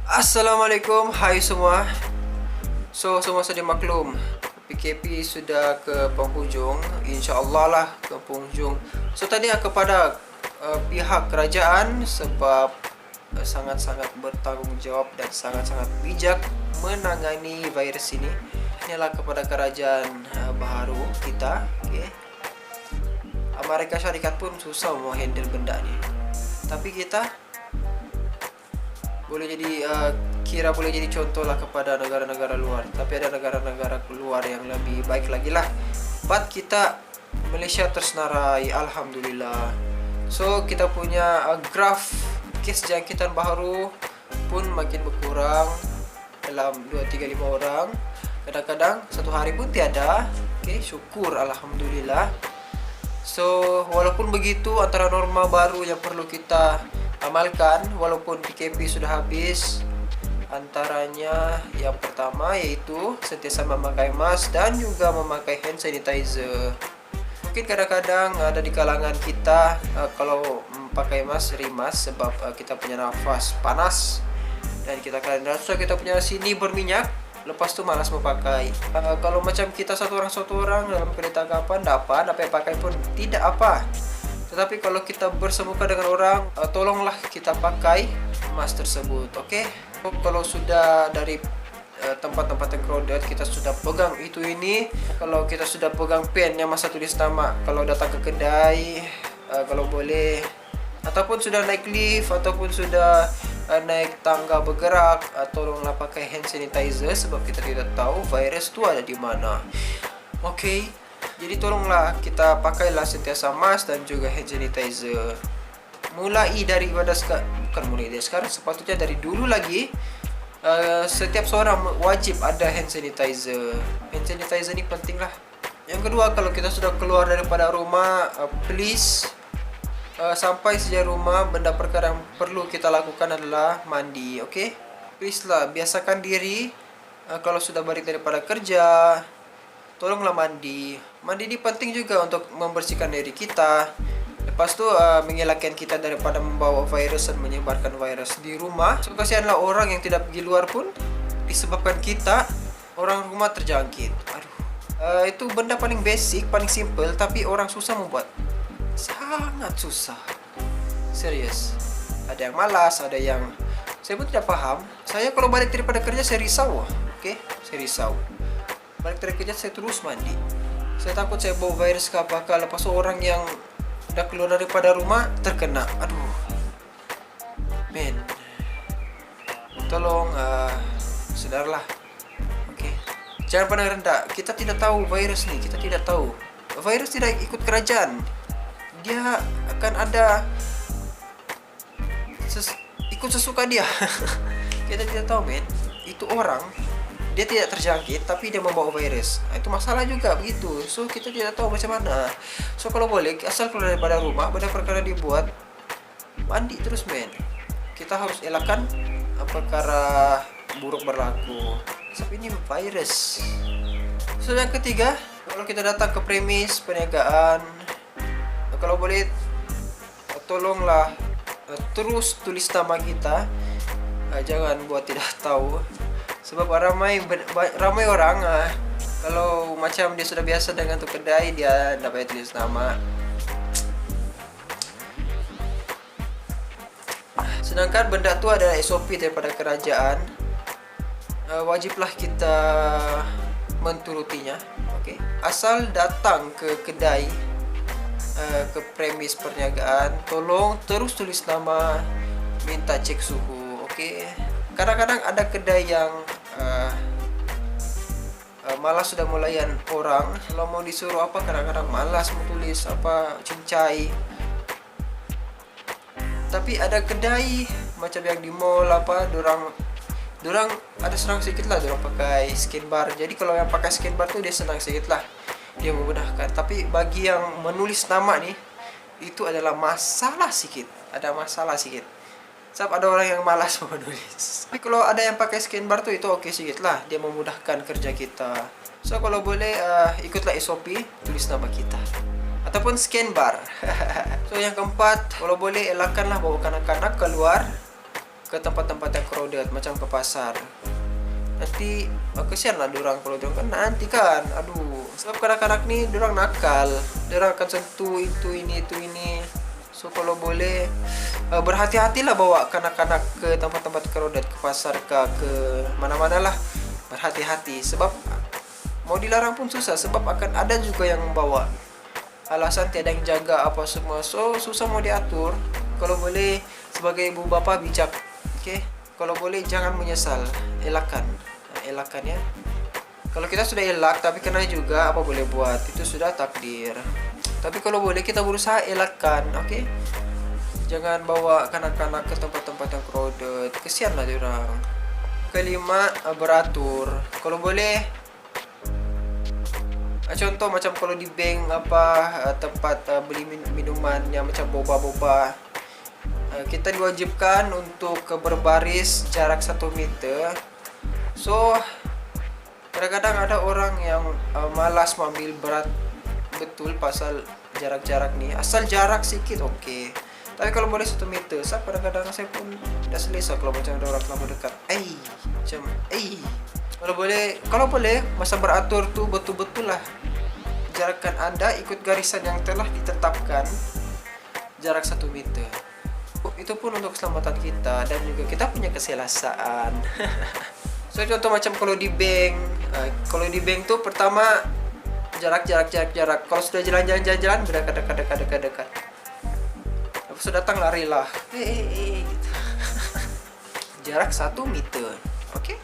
Assalamualaikum, hai semua. So, semua sudah maklum, PKP sudah ke penghujung, insya-Allah lah ke penghujung. So, tadi kepada pihak kerajaan sebab sangat-sangat bertanggungjawab dan sangat-sangat bijak menangani virus ini. Inilah kepada kerajaan baharu kita, okey. Amerika Syarikat pun susah mau handle benda ni. Tapi kita boleh jadi kira boleh jadi contoh lah kepada negara-negara luar. Tapi ada negara-negara luar yang lebih baik lagi lah. But kita Malaysia tersenarai, alhamdulillah. So kita punya graf kes jangkitan baru pun makin berkurang dalam 2, 3, 5 orang. Kadang-kadang satu hari pun tiada. Okay, syukur alhamdulillah. So walaupun begitu, antara norma baru yang perlu kita amalkan walaupun PKP sudah habis, antaranya yang pertama yaitu sentiasa memakai mask dan juga memakai hand sanitizer. Mungkin kadang-kadang ada di kalangan kita kalau memakai mask rimas sebab kita punya nafas panas dan kita kadang rasa kita punya sini berminyak, lepas tu malas memakai. Kalau macam kita satu orang dalam kereta kapan dapat apa yang pakai pun tidak apa. Tetapi kalau kita bersemuka dengan orang, tolonglah kita pakai mask tersebut, okey? Kalau sudah dari tempat-tempat yang crowded, kita sudah pegang itu ini. Kalau kita sudah pegang pen yang masa tulis nama, kalau datang ke kedai, kalau boleh, ataupun sudah naik lift, ataupun sudah naik tangga bergerak, tolonglah pakai hand sanitizer sebab kita tidak tahu virus tu ada di mana. Okey. Jadi tolonglah kita pakailah sentiasa mask dan juga hand sanitizer. Mulai daripada bukan mulai dari sekarang, sepatutnya dari dulu lagi setiap seorang wajib ada hand sanitizer. Hand sanitizer ni penting lah. Yang kedua, kalau kita sudah keluar daripada rumah, please sampai saja rumah, benda perkara yang perlu kita lakukan adalah mandi, okey? Please lah, biasakan diri kalau sudah balik daripada kerja, tolonglah mandi. Mandi ini penting juga untuk membersihkan diri kita. Lepas tu mengelakkan kita daripada membawa virus dan menyebarkan virus di rumah. So kasihanlah orang yang tidak pergi luar pun disebabkan kita orang rumah terjangkit. Aduh. Itu benda paling basic, paling simple tapi orang susah membuat. Sangat susah. Serius. Ada yang malas, ada yang saya pun tidak faham. Saya kalau balik daripada kerja saya risau. Okey, saya risau. Balik dari kerja saya terus mandi. Saya takut saya bawa virus ke apakah, lepas tu orang yang dah keluar daripada rumah terkena. Aduh. Men. Tolong sedarlah. Okey. Jangan pandang rendah. Kita tidak tahu virus ni, kita tidak tahu. Virus tidak ikut kerajaan. Dia akan ada ikut sesuka dia. Kita tidak tahu, men. Itu orang dia tidak terjangkit tapi dia membawa virus. Itu masalah juga begitu. So kita tidak tahu macam mana. So kalau boleh asal keluar daripada rumah, benda perkara dibuat mandi terus, men. Kita harus elakkan perkara buruk berlaku. Sebab ini virus. So yang ketiga, kalau kita datang ke premis perniagaan, kalau boleh tolonglah terus tulis nama kita. Jangan buat tidak tahu. Sebab ramai orang kalau macam dia sudah biasa dengan tu kedai, dia tak payah tulis nama. Sedangkan benda tu adalah SOP daripada kerajaan. Wajiblah kita menturutinya. Okey. Asal datang ke kedai, ke premis perniagaan, tolong terus tulis nama, minta cek suhu. Okey. Kadang-kadang ada kedai yang malas sudah melayan orang. Kalau mau disuruh apa, kadang-kadang malas mau tulis apa, cincai. Tapi ada kedai macam yang di mall apa, dorang ada senang sikit lah, dorang pakai scan bar. Jadi kalau yang pakai scan bar tu dia senang sikit lah, dia memudahkan. Tapi bagi yang menulis nama ni, itu adalah masalah sikit. Ada masalah sikit. Sebab ada orang yang malas menulis. Tapi kalau ada yang pakai scan bar tu, itu okey sikit lah. Dia memudahkan kerja kita. So kalau boleh ikutlah SOP, tulis nama kita. Ataupun scan bar. So yang keempat, kalau boleh elakkanlah bawa kanak-kanak keluar ke tempat-tempat yang crowded macam ke pasar. Nanti kesian lah dorang kalau dorang kan nanti kan, aduh, sebab kanak-kanak nih dorang nakal, dorang akan sentuh itu ini. So kalau boleh berhati-hatilah bawa kanak-kanak ke tempat-tempat crowded, ke pasar ke mana-mana lah, berhati-hati sebab mau dilarang pun susah, sebab akan ada juga yang membawa alasan tiada yang jaga apa semua, so susah mau diatur. Kalau boleh sebagai ibu bapa bijak, oke? Kalau boleh jangan menyesal, elakkan ya. Kalau kita sudah elak tapi kena juga, apa boleh buat, itu sudah takdir. Tapi kalau boleh kita berusaha elakkan, oke? Jangan bawa kanak-kanak ke tempat-tempat yang crowded, kesian lah diorang. Kelima, beratur. Kalau boleh contoh macam kalau di bank tempat beli minuman yang macam boba-boba, kita diwajibkan untuk berbaris jarak 1 meter. So kadang-kadang ada orang yang malas mengambil berat betul pasal jarak-jarak nih, asal jarak sedikit oke. Tapi kalau boleh 1 meter, kadang-kadang saya pun tidak selesa kalau macam ada orang terlalu dekat. Kalau boleh masa beratur tuh betul-betul lah jarakkan Anda ikut garisan yang telah ditetapkan, jarak 1 meter. Itu pun untuk keselamatan kita dan juga kita punya keselesaan. So contoh macam kalau di bank tuh pertama jarak. Kalau sudah jalan berdekat. Lepas sudah datang larilah. Gitu. Jarak 1 meter. Oke?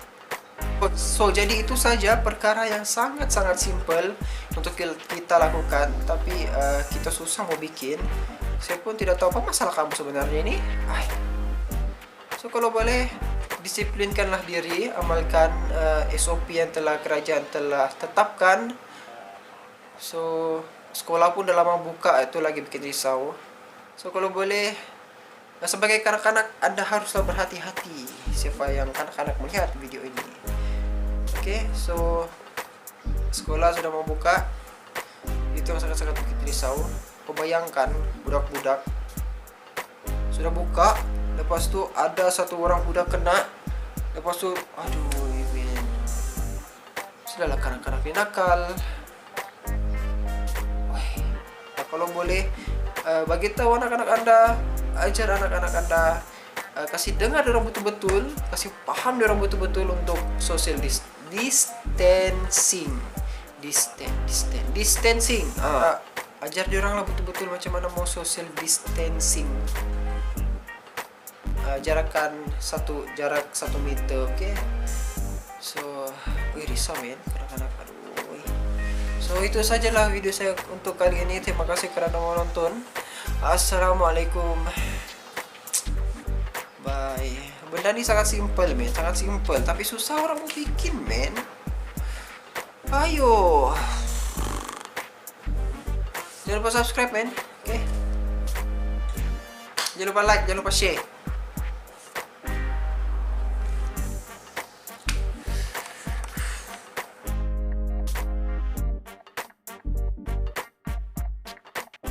So jadi itu saja perkara yang sangat-sangat simple untuk kita lakukan, tapi kita susah mau bikin. Saya pun tidak tahu apa masalah kamu sebenarnya ini. So kalau boleh disiplinkanlah diri, amalkan SOP yang kerajaan telah tetapkan. So sekolah pun dah lama buka, itu lagi bikin risau. So kalau boleh sebagai kanak-kanak Anda haruslah berhati-hati siapa yang kanak-kanak melihat video ini. Oke, so sekolah sudah mau buka, itu yang sangat-sangat bikin risau. Bayangkan budak-budak sudah buka, lepas tu ada satu orang budak kena, lepas tu aduh men, sudahlah kanak-kanak ini nakal. Kalau boleh bagi tahu anak-anak Anda, ajar anak-anak Anda, kasih dengar orang betul-betul, kasih paham orang betul-betul untuk social distancing. Ajar dia orang lah betul-betul macam mana mau social distancing. Jarak 1 meter, oke? So, risau men, kadang-kadang aduh. So itu sajalah video saya untuk kali ini. Terima kasih kerana menonton. Assalamualaikum. Bye. Benda ni sangat simple men, sangat simple, tapi susah orang mau bikin men. Ayo. Jangan lupa subscribe men, oke? Jangan lupa like, jangan lupa share.